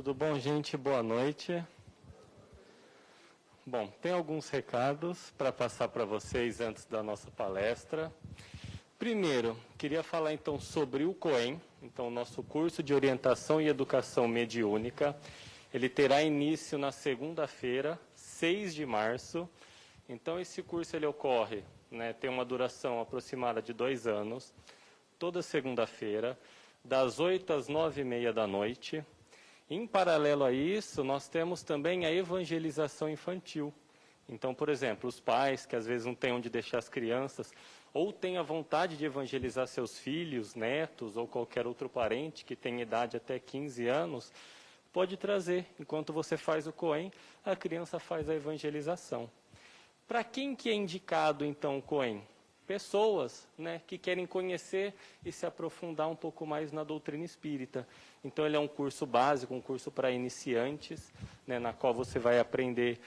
Tudo bom, gente? Boa noite. Bom, tem alguns recados para passar para vocês antes da nossa palestra. Primeiro, queria falar então sobre o COEM, então o nosso curso de orientação e educação mediúnica. Ele terá início na segunda-feira, 6 de março. Então esse curso ele ocorre, tem uma duração aproximada de 2 anos, toda segunda-feira, das 8 às 9h30 da noite. Em paralelo a isso, nós temos também a evangelização infantil. Então, por exemplo, os pais que às vezes não têm onde deixar as crianças, ou têm a vontade de evangelizar seus filhos, netos, ou qualquer outro parente que tem idade até 15 anos, pode trazer. Enquanto você faz o COEM, a criança faz a evangelização. Para quem que é indicado, então, o COEM? Pessoas que querem conhecer e se aprofundar um pouco mais na doutrina espírita. Então, ele é um curso básico, um curso para iniciantes, na qual você vai aprender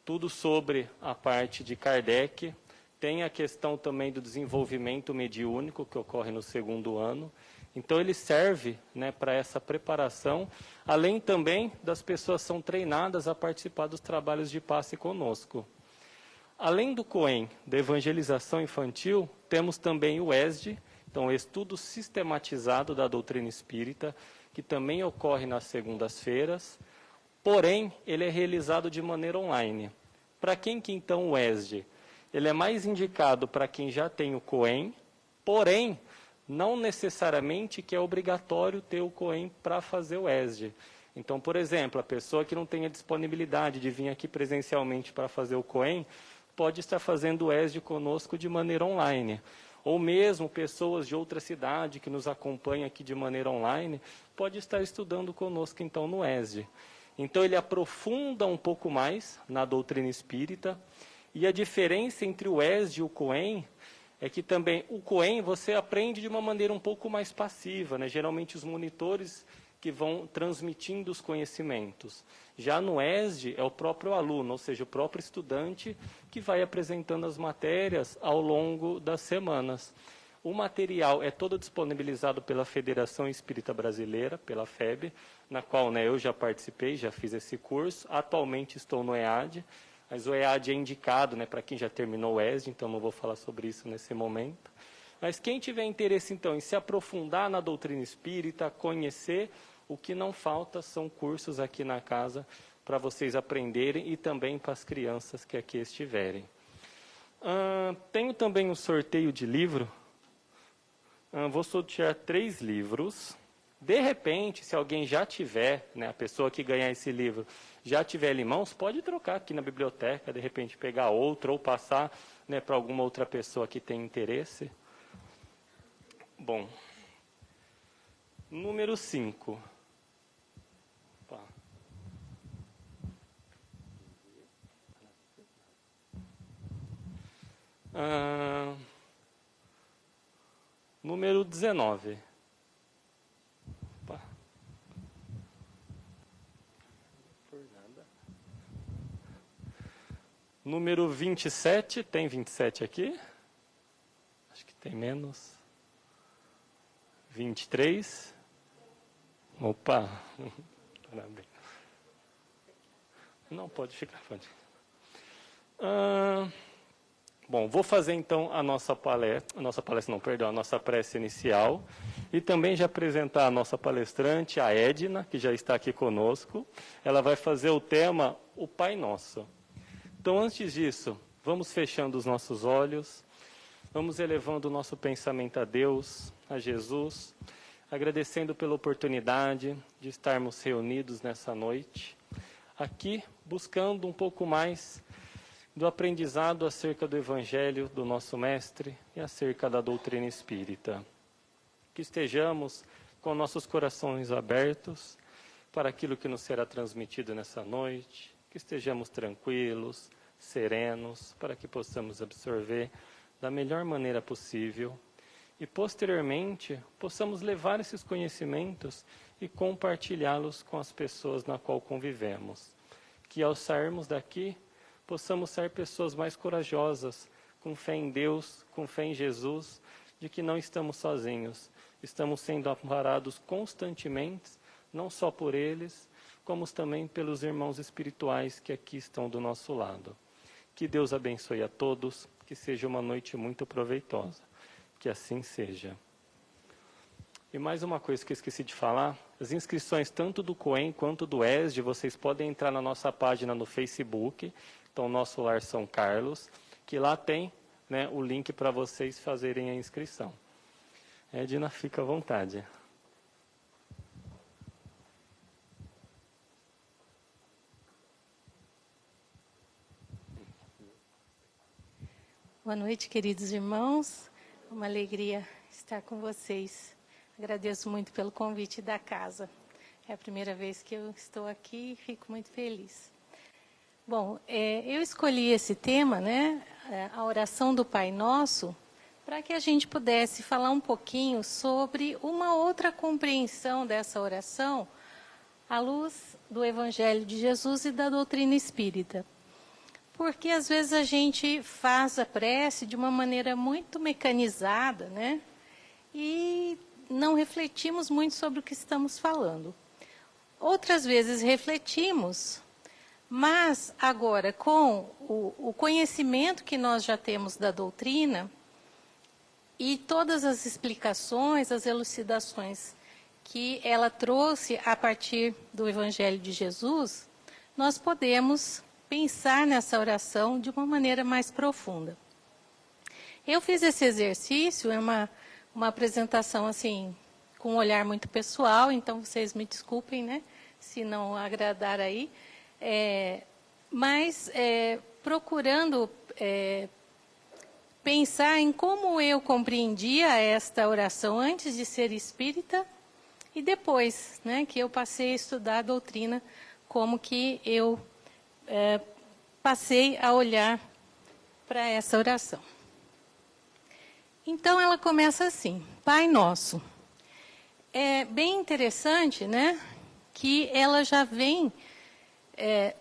tudo sobre a parte de Kardec. Tem a questão também do desenvolvimento mediúnico, que ocorre no segundo ano. Então, ele serve para essa preparação, além também das pessoas que são treinadas a participar dos trabalhos de passe conosco. Além do COEM, da evangelização infantil, temos também o ESD, então o Estudo Sistematizado da Doutrina Espírita, que também ocorre nas segundas-feiras, porém, ele é realizado de maneira online. Para quem que então o ESD? Ele é mais indicado para quem já tem o COEM, porém, não necessariamente que é obrigatório ter o COEM para fazer o ESD. Então, por exemplo, a pessoa que não tem a disponibilidade de vir aqui presencialmente para fazer o COEM, pode estar fazendo o ESD conosco de maneira online. Ou mesmo pessoas de outra cidade que nos acompanham aqui de maneira online, pode estar estudando conosco então no ESD. Então ele aprofunda um pouco mais na doutrina espírita, e a diferença entre o ESD e o COEM é que também o COEM você aprende de uma maneira um pouco mais passiva, geralmente os monitores que vão transmitindo os conhecimentos. Já no ESD é o próprio aluno, ou seja, o próprio estudante que vai apresentando as matérias ao longo das semanas. O material é todo disponibilizado pela Federação Espírita Brasileira, pela FEB, na qual eu já participei, já fiz esse curso. Atualmente estou no EAD, mas o EAD é indicado para quem já terminou o ESD, então não vou falar sobre isso nesse momento. Mas quem tiver interesse, então, em se aprofundar na doutrina espírita, conhecer, o que não falta são cursos aqui na casa para vocês aprenderem e também para as crianças que aqui estiverem. Tenho também um sorteio de livro. Vou sortear 3 livros. De repente, se alguém já tiver, a pessoa que ganhar esse livro, já tiver ele em mãos, pode trocar aqui na biblioteca, de repente pegar outro ou passar para alguma outra pessoa que tem interesse. Bom, número 5. Número 19. Número 27, tem 27 aqui? Acho que tem menos. 23. Opa! Parabéns. Não, pode ficar, pode. Bom, vou fazer então a nossa prece inicial e também já apresentar a nossa palestrante, a Edna, que já está aqui conosco. Ela vai fazer o tema, o Pai Nosso. Então, antes disso, vamos fechando os nossos olhos, vamos elevando o nosso pensamento a Deus, a Jesus, agradecendo pela oportunidade de estarmos reunidos nessa noite, aqui buscando um pouco mais do aprendizado acerca do Evangelho do nosso Mestre e acerca da doutrina espírita. Que estejamos com nossos corações abertos para aquilo que nos será transmitido nessa noite, que estejamos tranquilos, serenos, para que possamos absorver da melhor maneira possível e, posteriormente, possamos levar esses conhecimentos e compartilhá-los com as pessoas na qual convivemos. Que, ao sairmos daqui, possamos ser pessoas mais corajosas, com fé em Deus, com fé em Jesus, de que não estamos sozinhos, estamos sendo amparados constantemente, não só por eles, como também pelos irmãos espirituais que aqui estão do nosso lado. Que Deus abençoe a todos, que seja uma noite muito proveitosa. Que assim seja. E mais uma coisa que eu esqueci de falar, as inscrições tanto do COEM quanto do ESD, vocês podem entrar na nossa página no Facebook, então Nosso Lar São Carlos, que lá tem, né, o link para vocês fazerem a inscrição. Edna, fica à vontade. Boa noite, queridos irmãos. É uma alegria estar com vocês. Agradeço muito pelo convite da casa. É a primeira vez que eu estou aqui e fico muito feliz. Bom, eu escolhi esse tema, né, a oração do Pai Nosso, para que a gente pudesse falar um pouquinho sobre uma outra compreensão dessa oração à luz do Evangelho de Jesus e da doutrina espírita. Porque às vezes a gente faz a prece de uma maneira muito mecanizada, né? E não refletimos muito sobre o que estamos falando. Outras vezes refletimos, mas agora com o conhecimento que nós já temos da doutrina e todas as explicações, as elucidações que ela trouxe a partir do Evangelho de Jesus, nós podemos pensar nessa oração de uma maneira mais profunda. Eu fiz esse exercício, é uma apresentação assim, com um olhar muito pessoal, então vocês me desculpem, né, se não agradar aí, mas procurando pensar em como eu compreendia esta oração antes de ser espírita e depois, né, que eu passei a estudar a doutrina, como que eu passei a olhar para essa oração. Então, ela começa assim, Pai Nosso. É bem interessante, né, que ela já vem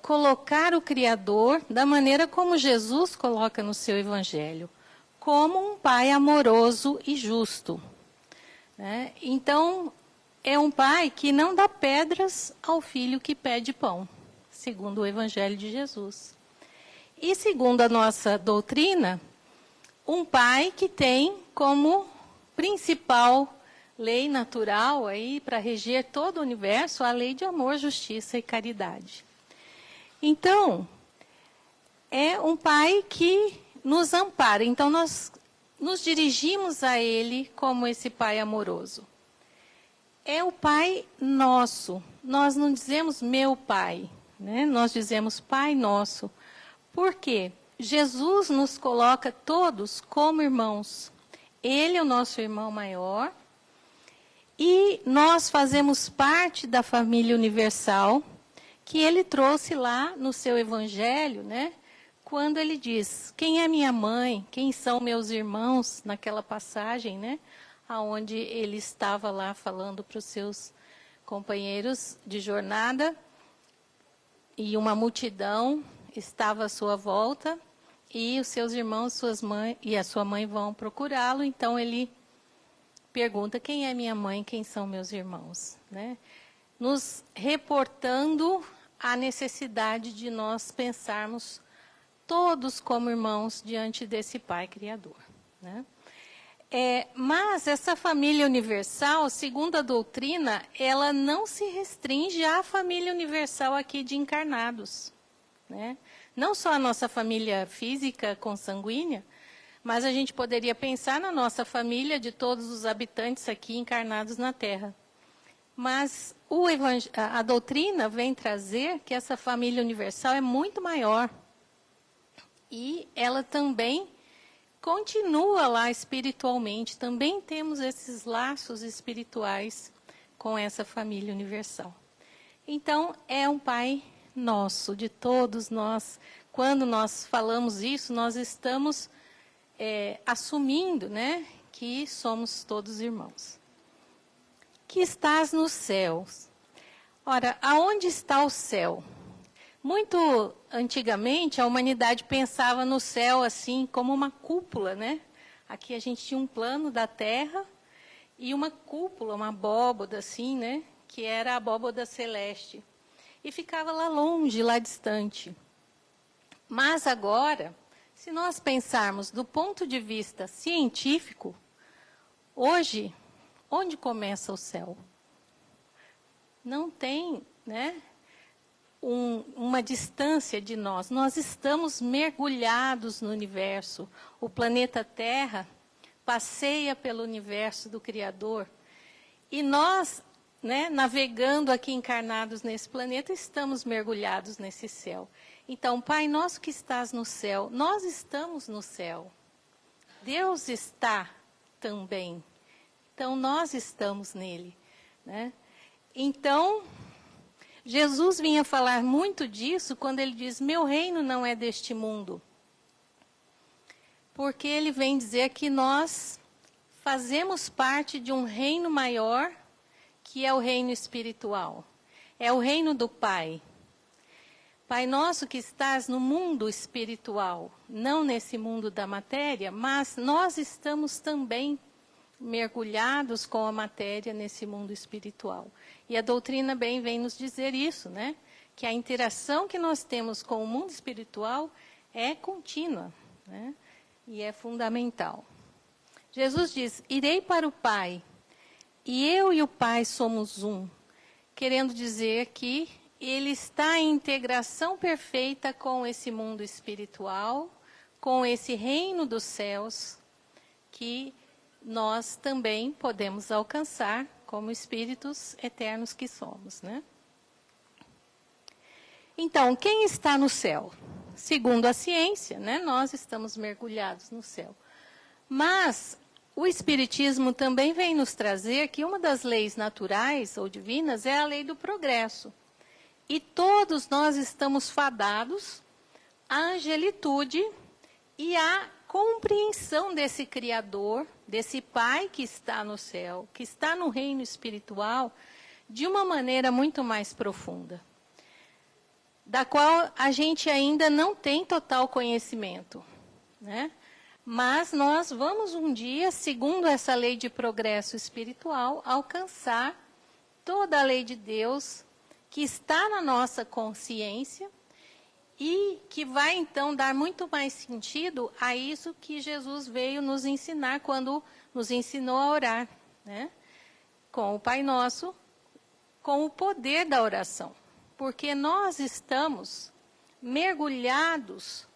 colocar o Criador da maneira como Jesus coloca no seu Evangelho, como um Pai amoroso e justo. Né? Então, é um Pai que não dá pedras ao filho que pede pão, segundo o Evangelho de Jesus. E segundo a nossa doutrina, um Pai que tem como principal lei natural aí para reger todo o universo a lei de amor, justiça e caridade. Então, é um Pai que nos ampara. Então, nós nos dirigimos a Ele como esse Pai amoroso. É o Pai nosso. Nós não dizemos meu Pai, né? Nós dizemos Pai Nosso. Por quê? Jesus nos coloca todos como irmãos. Ele é o nosso irmão maior e nós fazemos parte da família universal que ele trouxe lá no seu Evangelho, né? Quando ele diz, quem é minha mãe, quem são meus irmãos, naquela passagem, né? Onde ele estava lá falando para os seus companheiros de jornada e uma multidão estava à sua volta e os seus irmãos, suas mães e a sua mãe vão procurá-lo. Então ele pergunta quem é minha mãe, quem são meus irmãos, né? Nos reportando a necessidade de nós pensarmos todos como irmãos diante desse Pai Criador, né? Mas essa família universal, segundo a doutrina, ela não se restringe à família universal aqui de encarnados, né? Não só a nossa família física consanguínea, mas a gente poderia pensar na nossa família de todos os habitantes aqui encarnados na Terra. Mas a doutrina vem trazer que essa família universal é muito maior. E ela também continua lá espiritualmente. Também temos esses laços espirituais com essa família universal. Então, é um Pai nosso, de todos nós. Quando nós falamos isso, nós estamos assumindo, né, que somos todos irmãos. Que estás nos céus. Ora, aonde está o céu? Muito antigamente, a humanidade pensava no céu assim, como uma cúpula, né? Aqui a gente tinha um plano da Terra e uma cúpula, uma abóboda assim, né? Que era a abóboda celeste. e ficava lá longe, lá distante. Mas agora, se nós pensarmos do ponto de vista científico, hoje, onde começa o céu? Não tem, né, uma distância de nós. Nós estamos mergulhados no universo. O planeta Terra passeia pelo universo do Criador. E nós, né, navegando aqui encarnados nesse planeta, estamos mergulhados nesse céu. Então, Pai nosso que estás no céu, nós estamos no céu. Deus está também. Então, nós estamos nele, né? Então, Jesus vinha falar muito disso quando ele diz, meu reino não é deste mundo. Porque ele vem dizer que nós fazemos parte de um reino maior, que é o reino espiritual. É o reino do Pai. Pai nosso que estás no mundo espiritual, não nesse mundo da matéria, mas nós estamos também mergulhados com a matéria nesse mundo espiritual. E a doutrina bem vem nos dizer isso, né? Que a interação que nós temos com o mundo espiritual é contínua, né? E é fundamental. Jesus diz, irei para o Pai, e eu e o Pai somos um. Querendo dizer que ele está em integração perfeita com esse mundo espiritual, com esse reino dos céus, que nós também podemos alcançar como espíritos eternos que somos, né? Então, quem está no céu? Segundo a ciência, né, nós estamos mergulhados no céu. Mas o Espiritismo também vem nos trazer que uma das leis naturais ou divinas é a lei do progresso. E todos nós estamos fadados à angelitude e à compreensão desse Criador, desse Pai que está no céu, que está no reino espiritual, de uma maneira muito mais profunda, da qual a gente ainda não tem total conhecimento, né? Mas nós vamos um dia, segundo essa lei de progresso espiritual, alcançar toda a lei de Deus que está na nossa consciência e que vai, então, dar muito mais sentido a isso que Jesus veio nos ensinar quando nos ensinou a orar, né? Com o Pai Nosso, com o poder da oração. Porque nós estamos mergulhados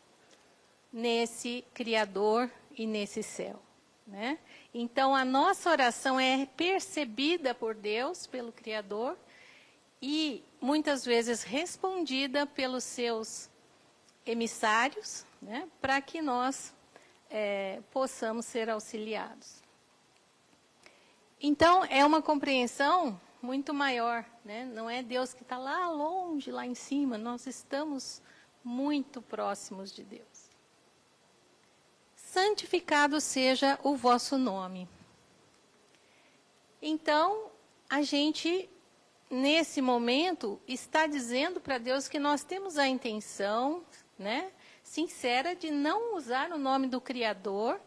nesse Criador e nesse céu, né? Então, a nossa oração é percebida por Deus, pelo Criador, e muitas vezes respondida pelos seus emissários, né, para que nós possamos ser auxiliados. Então, é uma compreensão muito maior, né? Não é Deus que está lá longe, lá em cima, nós estamos muito próximos de Deus. Santificado seja o vosso nome. Então, a gente, nesse momento, está dizendo para Deus que nós temos a intenção, né, sincera de não usar o nome do Criador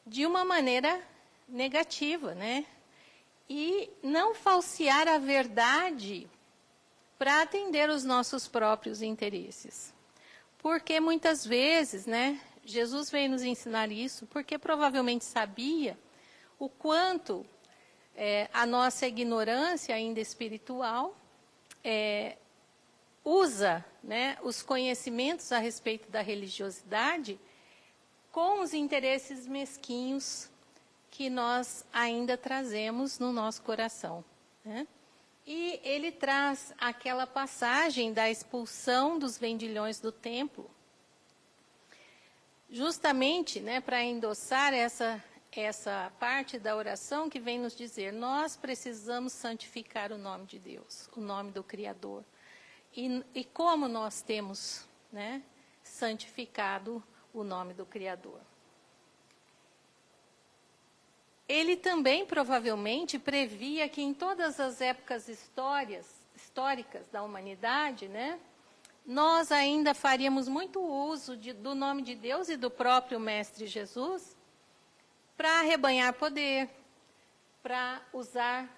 de uma maneira negativa, né? E não falsear a verdade para atender os nossos próprios interesses. Porque muitas vezes, né, Jesus veio nos ensinar isso, porque provavelmente sabia o quanto a nossa ignorância ainda espiritual usa, né, os conhecimentos a respeito da religiosidade com os interesses mesquinhos que nós ainda trazemos no nosso coração, né? E ele traz aquela passagem da expulsão dos vendilhões do templo, justamente, né, para endossar essa parte da oração que vem nos dizer, nós precisamos santificar o nome de Deus, o nome do Criador. E como nós temos, né, santificado o nome do Criador? Ele também, provavelmente, previa que em todas as épocas históricas da humanidade, né, nós ainda faríamos muito uso do nome de Deus e do próprio Mestre Jesus para arrebanhar poder, para usar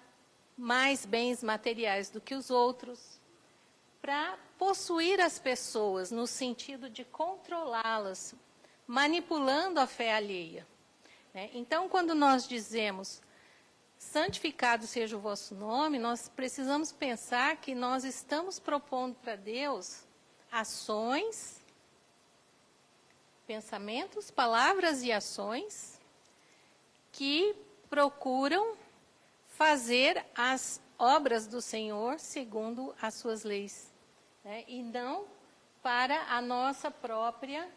mais bens materiais do que os outros, para possuir as pessoas, no sentido de controlá-las, manipulando a fé alheia. Então, quando nós dizemos, santificado seja o vosso nome, nós precisamos pensar que nós estamos propondo para Deus ações, pensamentos, palavras e ações que procuram fazer as obras do Senhor segundo as suas leis, e não para a nossa própria,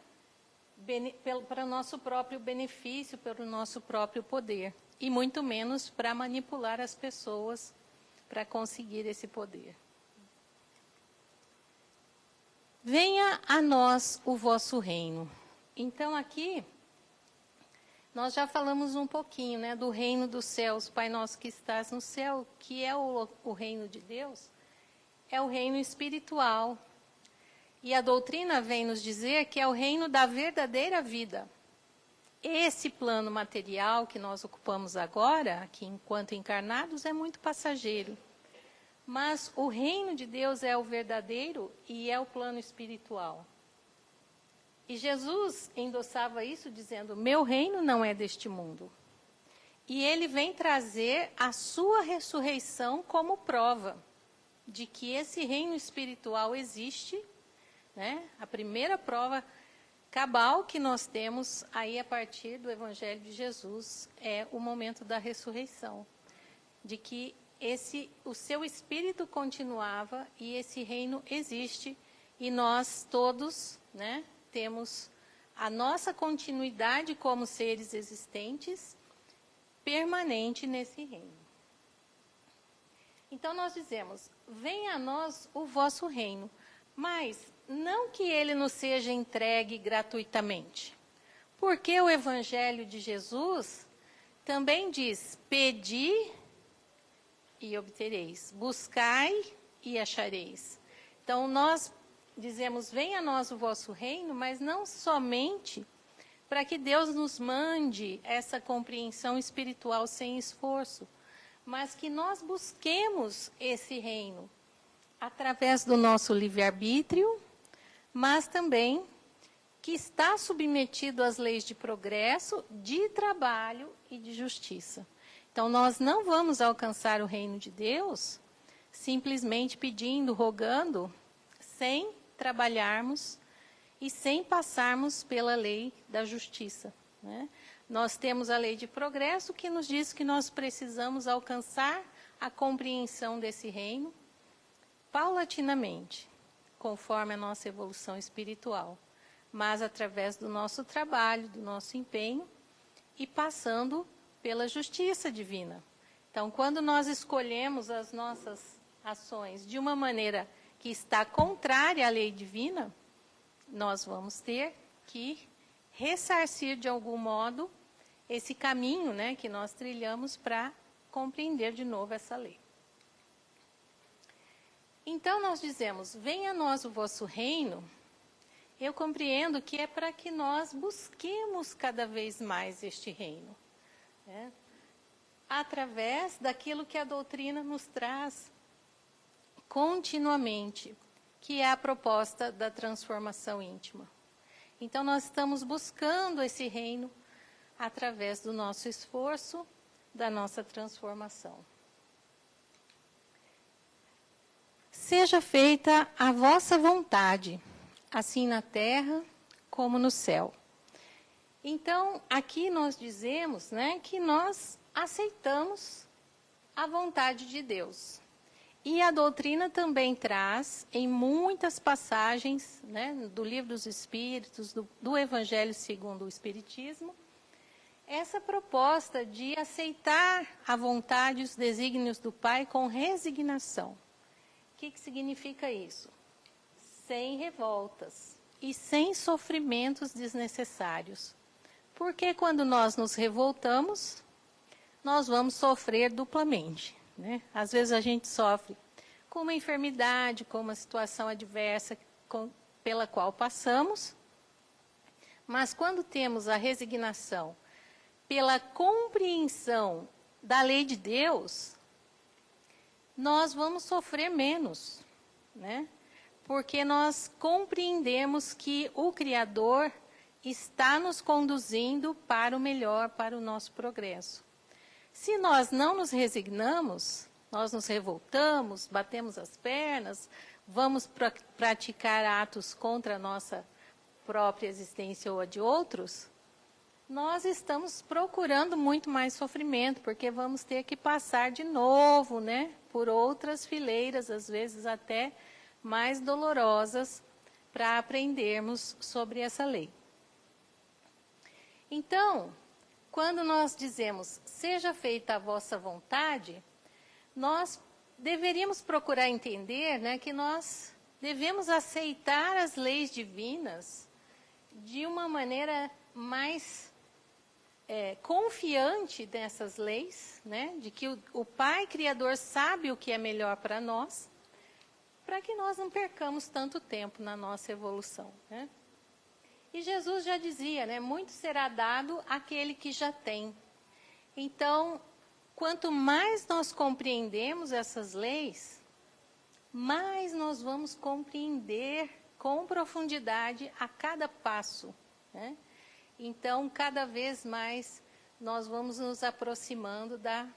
para o nosso próprio benefício, pelo nosso próprio poder, e muito menos para manipular as pessoas para conseguir esse poder. Venha a nós o vosso reino. Então, aqui, nós já falamos um pouquinho, do reino dos céus, Pai nosso que estás no céu, que é o reino de Deus, é o reino espiritual. E a doutrina vem nos dizer que é o reino da verdadeira vida. Esse plano material que nós ocupamos agora, aqui enquanto encarnados, é muito passageiro. Mas o reino de Deus é o verdadeiro e é o plano espiritual. E Jesus endossava isso dizendo, meu reino não é deste mundo. E ele vem trazer a sua ressurreição como prova de que esse reino espiritual existe, A primeira prova cabal que nós temos aí a partir do Evangelho de Jesus é o momento da ressurreição, de que o seu espírito continuava e esse reino existe e nós todos, temos a nossa continuidade como seres existentes permanente nesse reino. Então nós dizemos, venha a nós o vosso reino, mas não que ele nos seja entregue gratuitamente. Porque o Evangelho de Jesus também diz, pedi e obtereis, buscai e achareis. Então nós dizemos, venha a nós o vosso reino, mas não somente para que Deus nos mande essa compreensão espiritual sem esforço, mas que nós busquemos esse reino através do nosso livre-arbítrio, mas também que está submetido às leis de progresso, de trabalho e de justiça. Então, nós não vamos alcançar o reino de Deus simplesmente pedindo, rogando, sem trabalharmos e sem passarmos pela lei da justiça. Nós temos a lei de progresso que nos diz que nós precisamos alcançar a compreensão desse reino paulatinamente, conforme a nossa evolução espiritual, mas através do nosso trabalho, do nosso empenho e passando pela justiça divina. Então, quando nós escolhemos as nossas ações de uma maneira que está contrária à lei divina, nós vamos ter que ressarcir de algum modo esse caminho, que nós trilhamos para compreender de novo essa lei. Então nós dizemos, venha a nós o vosso reino, eu compreendo que é para que nós busquemos cada vez mais este reino, através daquilo que a doutrina nos traz continuamente, que é a proposta da transformação íntima. Então nós estamos buscando esse reino através do nosso esforço, da nossa transformação. Seja feita a vossa vontade, assim na terra como no céu. Então, aqui nós dizemos, que nós aceitamos a vontade de Deus. E a doutrina também traz, em muitas passagens, do Livro dos Espíritos, do Evangelho segundo o Espiritismo, essa proposta de aceitar a vontade e os desígnios do Pai com resignação. O que significa isso? Sem revoltas e sem sofrimentos desnecessários. Porque quando nós nos revoltamos, nós vamos sofrer duplamente. Às vezes a gente sofre com uma enfermidade, com uma situação adversa pela qual passamos, mas quando temos a resignação pela compreensão da lei de Deus, nós vamos sofrer menos, porque nós compreendemos que o Criador está nos conduzindo para o melhor, para o nosso progresso. Se nós não nos resignamos, nós nos revoltamos, batemos as pernas, vamos praticar atos contra a nossa própria existência ou a de outros, nós estamos procurando muito mais sofrimento, porque vamos ter que passar de novo, né, por outras fileiras, às vezes até mais dolorosas, para aprendermos sobre essa lei. Então, quando nós dizemos, seja feita a vossa vontade, nós deveríamos procurar entender, né, que nós devemos aceitar as leis divinas de uma maneira mais confiante nessas leis, né, de que o Pai Criador sabe o que é melhor para nós, para que nós não percamos tanto tempo na nossa evolução, né? E Jesus já dizia, né, muito será dado àquele que já tem. Então, quanto mais nós compreendemos essas leis, mais nós vamos compreender com profundidade a cada passo, né? Então, cada vez mais nós vamos nos aproximando da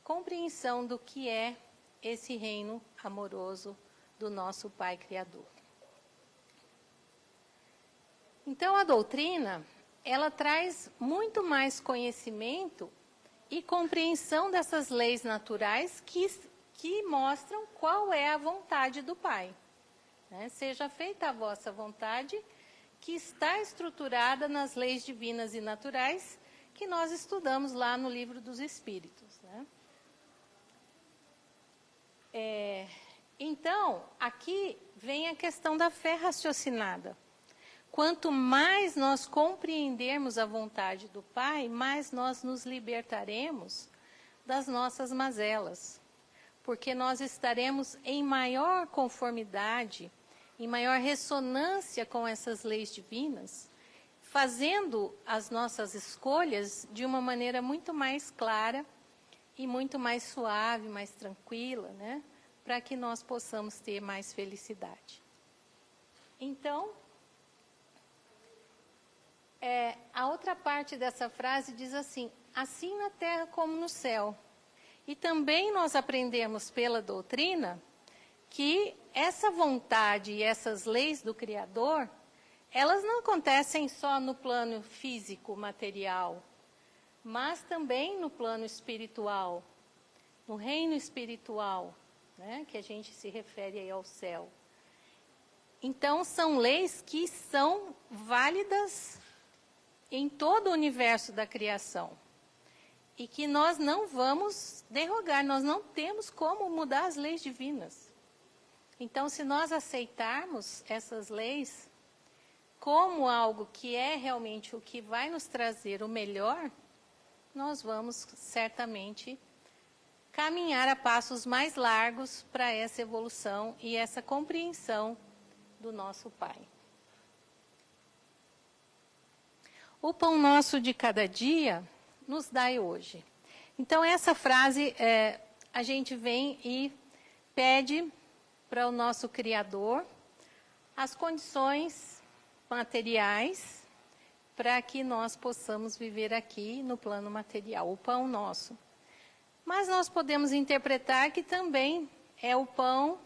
compreensão do que é esse reino amoroso do nosso Pai Criador. Então, a doutrina, ela traz muito mais conhecimento e compreensão dessas leis naturais que mostram qual é a vontade do Pai, né? Seja feita a vossa vontade, que está estruturada nas leis divinas e naturais que nós estudamos lá no Livro dos Espíritos, né? Então, aqui vem a questão da fé raciocinada. Quanto mais nós compreendermos a vontade do Pai, mais nós nos libertaremos das nossas mazelas, porque nós estaremos em maior conformidade, em maior ressonância com essas leis divinas, fazendo as nossas escolhas de uma maneira muito mais clara e muito mais suave, mais tranquila, né? Para que nós possamos ter mais felicidade. Então, a outra parte dessa frase diz assim, assim na terra como no céu. E também nós aprendemos pela doutrina que essa vontade e essas leis do Criador, elas não acontecem só no plano físico, material, mas também no plano espiritual, no reino espiritual, né, que a gente se refere aí ao céu. Então, são leis que são válidas em todo o universo da criação e que nós não vamos derrogar, nós não temos como mudar as leis divinas. Então, se nós aceitarmos essas leis como algo que é realmente o que vai nos trazer o melhor, nós vamos certamente caminhar a passos mais largos para essa evolução e essa compreensão do nosso Pai. O pão nosso de cada dia nos dai hoje. Então, essa frase, a gente vem e pede para o nosso Criador as condições materiais para que nós possamos viver aqui no plano material, o pão nosso. Mas nós podemos interpretar que também é o pão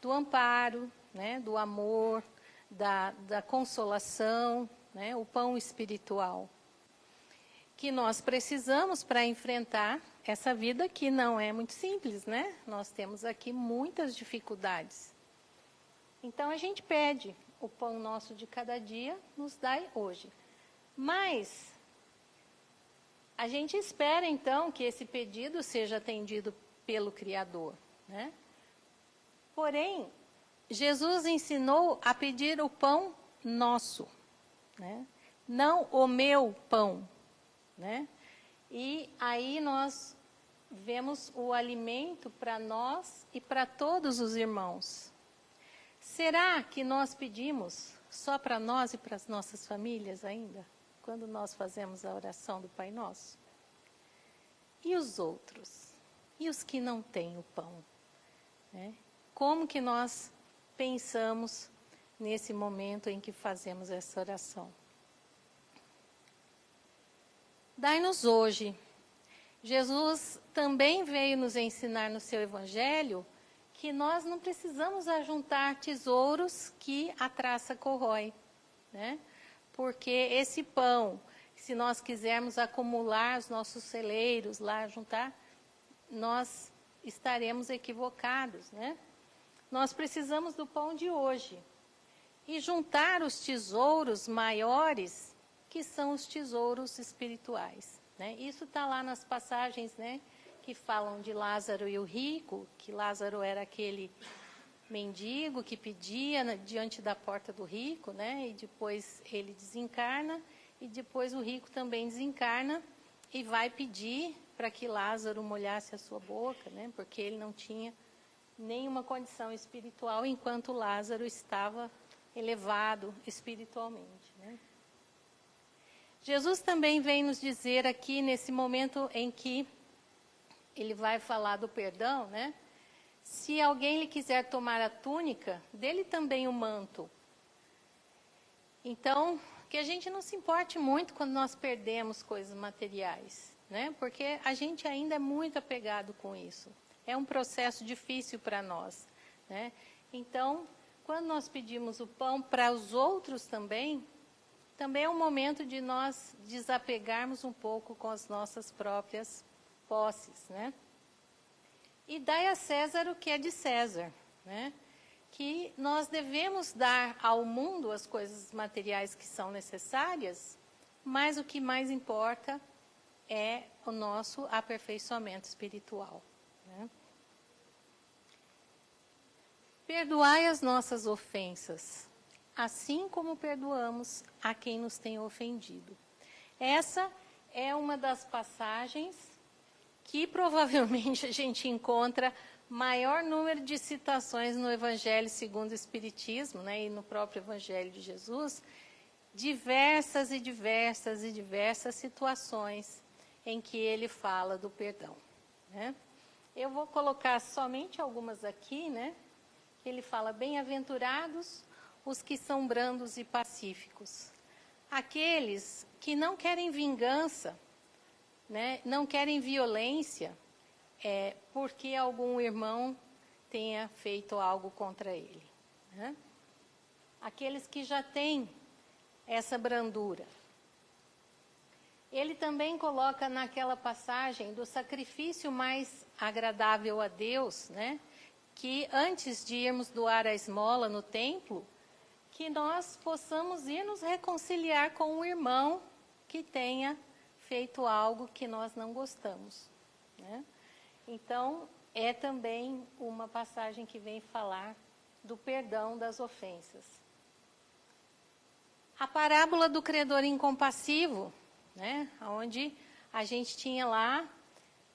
do amparo, né, do amor, da consolação, né, o pão espiritual, que nós precisamos para enfrentar essa vida que não é muito simples, né? Nós temos aqui muitas dificuldades. Então, a gente pede, o pão nosso de cada dia nos dai hoje. Mas, a gente espera, então, que esse pedido seja atendido pelo Criador, né? Porém, Jesus ensinou a pedir o pão nosso, né? Não o meu pão, né? E aí nós vemos o alimento para nós e para todos os irmãos. Será que nós pedimos só para nós e para as nossas famílias ainda, quando nós fazemos a oração do Pai Nosso? E os outros? E os que não têm o pão, né? Como que nós pensamos nesse momento em que fazemos essa oração. Dai-nos hoje. Jesus também veio nos ensinar no seu Evangelho que nós não precisamos ajuntar tesouros que a traça corrói, né? Porque esse pão, se nós quisermos acumular os nossos celeiros lá, juntar, nós estaremos equivocados, né? Nós precisamos do pão de hoje e juntar os tesouros maiores, que são os tesouros espirituais, né? Isso está lá nas passagens, né, que falam de Lázaro e o rico, que Lázaro era aquele mendigo que pedia diante da porta do rico, né, e depois ele desencarna, e depois o rico também desencarna e vai pedir para que Lázaro molhasse a sua boca, né, porque ele não tinha nenhuma condição espiritual, enquanto Lázaro estava elevado espiritualmente, né. Jesus também vem nos dizer aqui, nesse momento em que ele vai falar do perdão, né? Se alguém lhe quiser tomar a túnica, dele também o manto. Então, que a gente não se importe muito quando nós perdemos coisas materiais, né? Porque a gente ainda é muito apegado com isso. É um processo difícil para nós, né? Então, quando nós pedimos o pão para os outros também é um momento de nós desapegarmos um pouco com as nossas próprias posses, né? E dai a César o que é de César, né? Que nós devemos dar ao mundo as coisas materiais que são necessárias, mas o que mais importa é o nosso aperfeiçoamento espiritual, né? Perdoai as nossas ofensas, assim como perdoamos a quem nos tem ofendido. Essa é uma das passagens que provavelmente a gente encontra maior número de citações no Evangelho segundo o Espiritismo, né, e no próprio Evangelho de Jesus, diversas e diversas e diversas situações em que ele fala do perdão, né. Eu vou colocar somente algumas aqui, né, que ele fala: bem-aventurados os que são brandos e pacíficos, aqueles que não querem vingança, né, não querem violência, porque algum irmão tenha feito algo contra ele, né? Aqueles que já têm essa brandura. Ele também coloca naquela passagem do sacrifício mais agradável a Deus, né, que antes de irmos doar a esmola no templo, que nós possamos ir nos reconciliar com o irmão que tenha feito algo que nós não gostamos, né? Então, é também uma passagem que vem falar do perdão das ofensas. A parábola do credor incompassivo, né, onde a gente tinha lá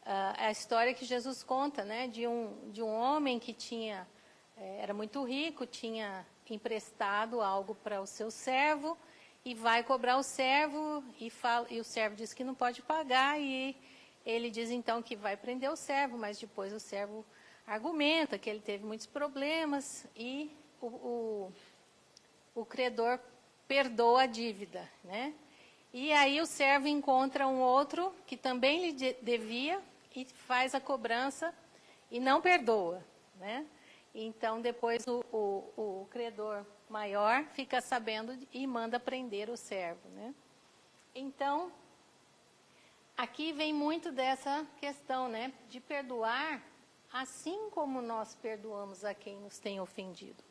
a história que Jesus conta, né, de um homem que era muito rico, tinha emprestado algo para o seu servo e vai cobrar o servo e o servo diz que não pode pagar e ele diz então que vai prender o servo, mas depois o servo argumenta que ele teve muitos problemas e o credor perdoa a dívida, né? E aí o servo encontra um outro que também lhe devia e faz a cobrança e não perdoa, né? Então, depois o credor maior fica sabendo e manda prender o servo, né? Então, aqui vem muito dessa questão, né, de perdoar assim como nós perdoamos a quem nos tem ofendido.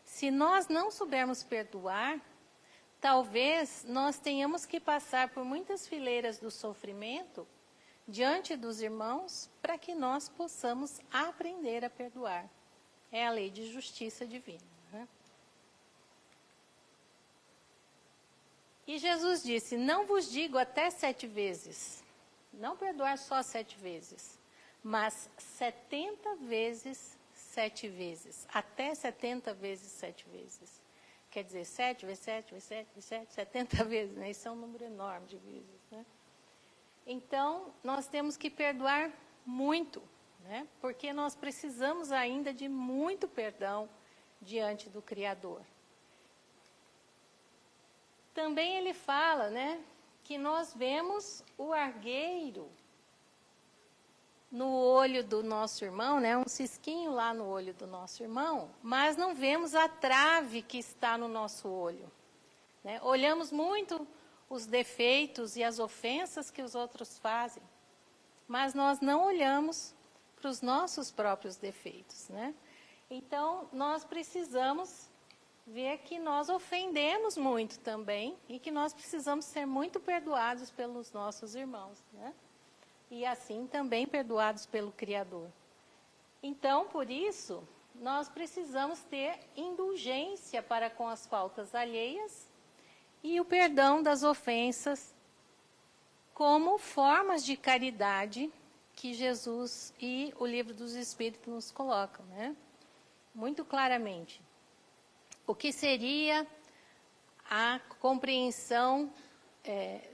Se nós não soubermos perdoar, talvez nós tenhamos que passar por muitas fileiras do sofrimento diante dos irmãos para que nós possamos aprender a perdoar. É a lei de justiça divina, né? E Jesus disse: não vos digo até 7 vezes, não perdoar só 7 vezes, mas 70 vezes 7 vezes, até 70 vezes 7 vezes. Quer dizer, 7 vezes 7 vezes 7 vezes 7, 70 vezes, né? Isso é um número enorme de vezes, né? Então, nós temos que perdoar muito, né? Porque nós precisamos ainda de muito perdão diante do Criador. Também ele fala, né, que nós vemos o argueiro no olho do nosso irmão, né, um cisquinho lá no olho do nosso irmão, mas não vemos a trave que está no nosso olho. Né? Olhamos muito os defeitos e as ofensas que os outros fazem, mas nós não olhamos para os nossos próprios defeitos, né? Então, nós precisamos ver que nós ofendemos muito também e que nós precisamos ser muito perdoados pelos nossos irmãos, né? E assim também perdoados pelo Criador. Então, por isso, nós precisamos ter indulgência para com as faltas alheias e o perdão das ofensas como formas de caridade que Jesus e o Livro dos Espíritos nos colocam, né? Muito claramente. O que seria a compreensão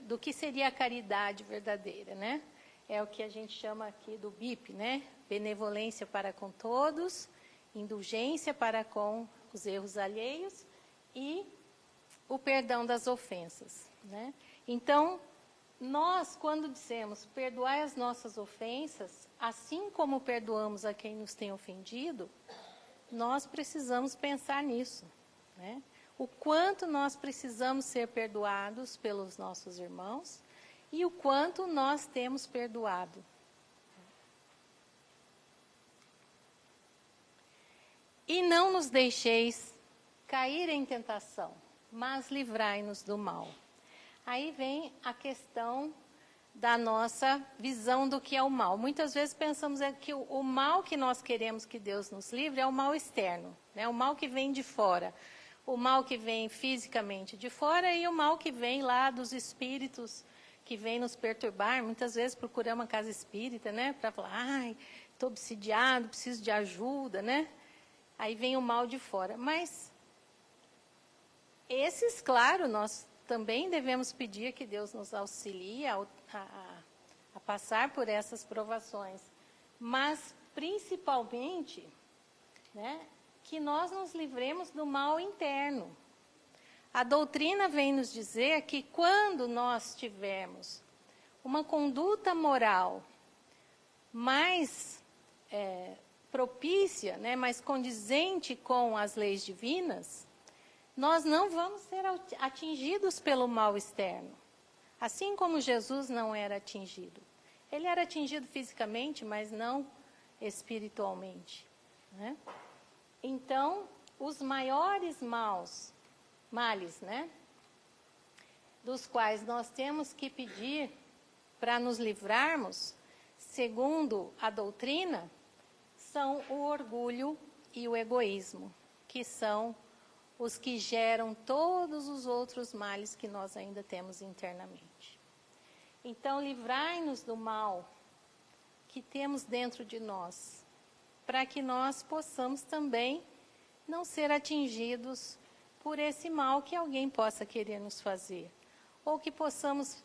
do que seria a caridade verdadeira, né? É o que a gente chama aqui do BIP, né? Benevolência para com todos, indulgência para com os erros alheios e o perdão das ofensas, né? Então, nós, quando dissemos perdoai as nossas ofensas, assim como perdoamos a quem nos tem ofendido, nós precisamos pensar nisso, né? O quanto nós precisamos ser perdoados pelos nossos irmãos e o quanto nós temos perdoado. E não nos deixeis cair em tentação, mas livrai-nos do mal. Aí vem a questão da nossa visão do que é o mal. Muitas vezes pensamos que o mal que nós queremos que Deus nos livre é o mal externo, né? O mal que vem de fora, o mal que vem fisicamente de fora e o mal que vem lá dos espíritos que vem nos perturbar. Muitas vezes procuramos uma casa espírita, né? Para falar, ai, estou obsidiado, preciso de ajuda, né? Aí vem o mal de fora. Mas esses, claro, nós também devemos pedir que Deus nos auxilie a passar por essas provações. Mas, principalmente, né, que nós nos livremos do mal interno. A doutrina vem nos dizer que quando nós tivermos uma conduta moral mais propícia, né, mais condizente com as leis divinas, nós não vamos ser atingidos pelo mal externo. Assim como Jesus não era atingido. Ele era atingido fisicamente, mas não espiritualmente, né? Então, os maiores males, né, dos quais nós temos que pedir para nos livrarmos, segundo a doutrina, são o orgulho e o egoísmo, que são os que geram todos os outros males que nós ainda temos internamente. Então, livrai-nos do mal que temos dentro de nós, para que nós possamos também não ser atingidos por esse mal que alguém possa querer nos fazer, ou que possamos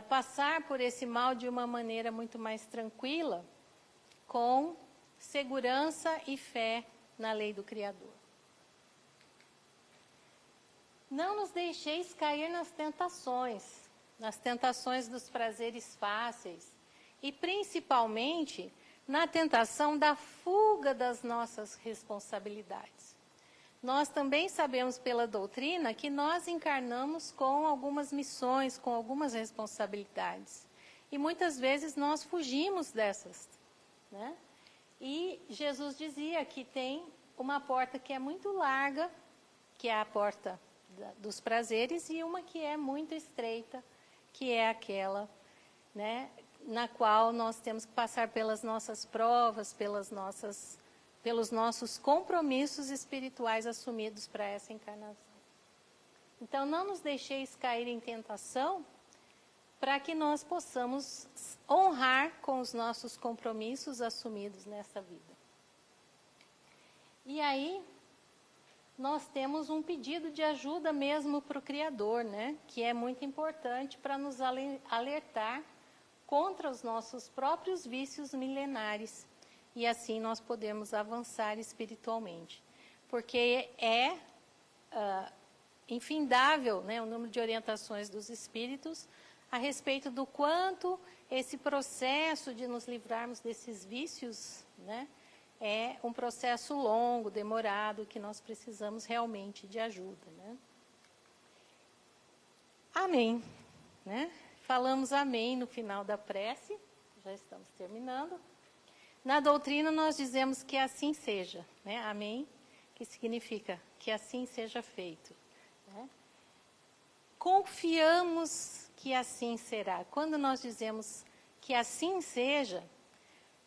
passar por esse mal de uma maneira muito mais tranquila, com segurança e fé na lei do Criador. Não nos deixeis cair nas tentações dos prazeres fáceis e principalmente na tentação da fuga das nossas responsabilidades. Nós também sabemos pela doutrina que nós encarnamos com algumas missões, com algumas responsabilidades. E muitas vezes nós fugimos dessas, né? E Jesus dizia que tem uma porta que é muito larga, que é a porta dos prazeres, e uma que é muito estreita, que é aquela, né, na qual nós temos que passar pelas nossas provas, pelos nossos compromissos espirituais assumidos para essa encarnação. Então, não nos deixeis cair em tentação, para que nós possamos honrar com os nossos compromissos assumidos nessa vida. E aí, nós temos um pedido de ajuda mesmo para o Criador, né? Que é muito importante para nos alertar contra os nossos próprios vícios milenares. E assim nós podemos avançar espiritualmente. porque é infindável, né, o número de orientações dos Espíritos a respeito do quanto esse processo de nos livrarmos desses vícios, né, é um processo longo, demorado, que nós precisamos realmente de ajuda, né? Amém. Né? Falamos amém no final da prece, já estamos terminando. Na doutrina nós dizemos que assim seja, né? Amém, que significa que assim seja feito. Né? Confiamos que assim será. Quando nós dizemos que assim seja,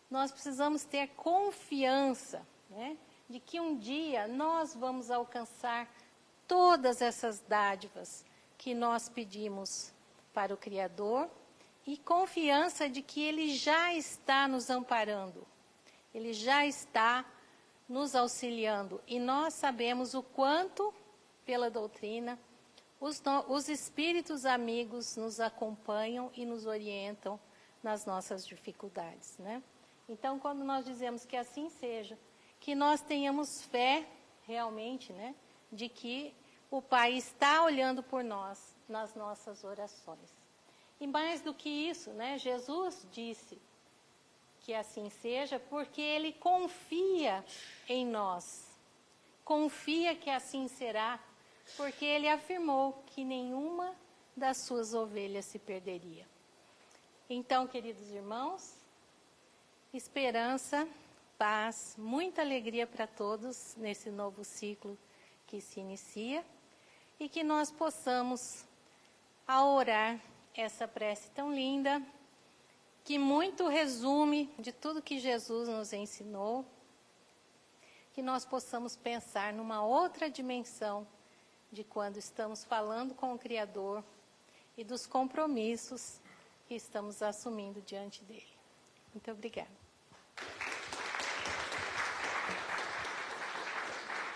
nós precisamos ter confiança, né, de que um dia nós vamos alcançar todas essas dádivas que nós pedimos para o Criador e confiança de que Ele já está nos amparando, Ele já está nos auxiliando. E nós sabemos o quanto, pela doutrina, os espíritos amigos nos acompanham e nos orientam nas nossas dificuldades, né? Então, quando nós dizemos que assim seja, que nós tenhamos fé realmente, né, de que o Pai está olhando por nós nas nossas orações. E mais do que isso, né, Jesus disse que assim seja porque Ele confia em nós. Confia que assim será, porque Ele afirmou que nenhuma das suas ovelhas se perderia. Então, queridos irmãos, esperança, paz, muita alegria para todos nesse novo ciclo que se inicia e que nós possamos, ao orar essa prece tão linda, que muito resume de tudo que Jesus nos ensinou, que nós possamos pensar numa outra dimensão de quando estamos falando com o Criador e dos compromissos que estamos assumindo diante dele. Muito obrigada.